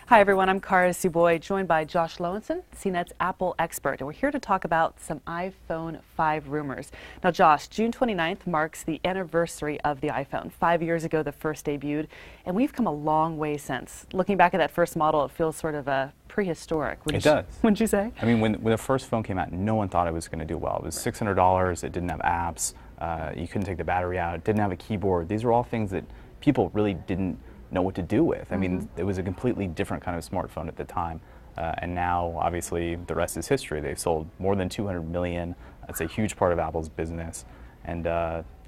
Hi everyone, I'm Kara Suboy, joined by Josh Lowenson, CNET's Apple expert, and we're here to talk about some iPhone 5 rumors. Now Josh, June 29th marks the anniversary of the iPhone. 5 years ago the first debuted, and we've come a long way since. Looking back at that first model, it feels sort of prehistoric. It does. Wouldn't you say? I mean, when the first phone came out, no one thought it was going to do well. It was $600, it didn't have apps, you couldn't take the battery out, it didn't have a keyboard. These were all things that people really didn't know what to do with. I mean, it was a completely different kind of smartphone at the time. And now, obviously, the rest is history. They've sold more than 200 million. That's a huge part of Apple's business. And,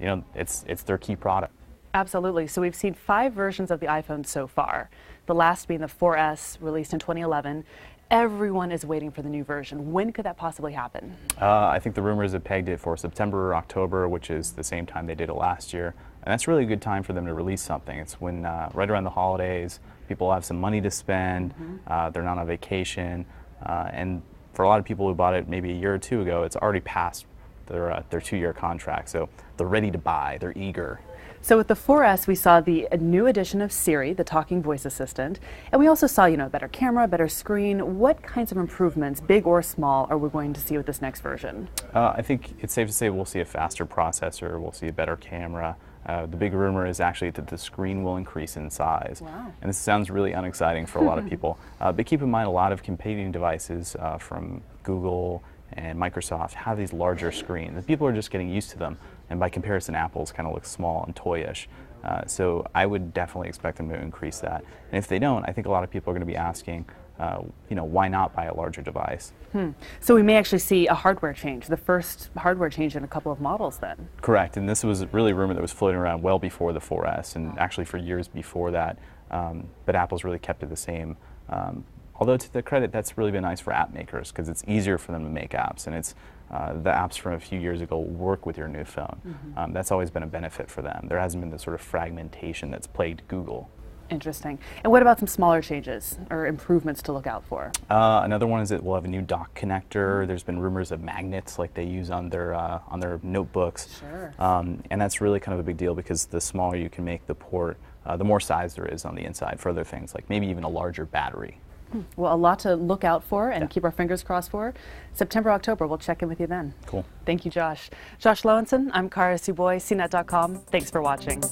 you know, it's their key product. Absolutely. So we've seen 5 versions of the iPhone so far, the last being the 4S, released in 2011. Everyone is waiting for the new version. When could that possibly happen? I think the rumors have pegged it for September or October, which is the same time they did it last year. And that's really a good time for them to release something. It's when, right around the holidays, people have some money to spend, they're not on vacation, and for a lot of people who bought it maybe a year or two ago, it's already past their 2-year contract. So they're ready to buy, they're eager. So with the 4S, we saw the new addition of Siri, the talking voice assistant, and we also saw, a better camera, better screen. What kinds of improvements, big or small, are we going to see with this next version? I think it's safe to say we'll see a faster processor, we'll see a better camera. The big rumor is actually that the screen will increase in size. Wow. And this sounds really unexciting for a lot of people. But keep in mind, a lot of competing devices from Google and Microsoft have these larger screens. And people are just getting used to them. And by comparison, Apple's kind of looks small and toyish. So I would definitely expect them to increase that. And if they don't, I think a lot of people are going to be asking, why not buy a larger device? So we may actually see a hardware change, the first hardware change in a couple of models then. Correct, and this was really a rumor that was floating around well before the 4S, and actually for years before that, but Apple's really kept it the same. Although to their credit, that's really been nice for app makers because it's easier for them to make apps, and it's the apps from a few years ago work with your new phone. That's always been a benefit for them. There hasn't been the sort of fragmentation that's plagued Google. Interesting. And what about some smaller changes or improvements to look out for? Another one is that we'll have a new dock connector. There's been rumors of magnets like they use on their notebooks. Sure. And that's really kind of a big deal because the smaller you can make the port, the more size there is on the inside for other things, like maybe even a larger battery. Well, a lot to look out for and keep our fingers crossed for. September, October, we'll check in with you then. Cool. Thank you, Josh. Josh Lowenson, I'm Kara Suboy, CNET.com. Thanks for watching.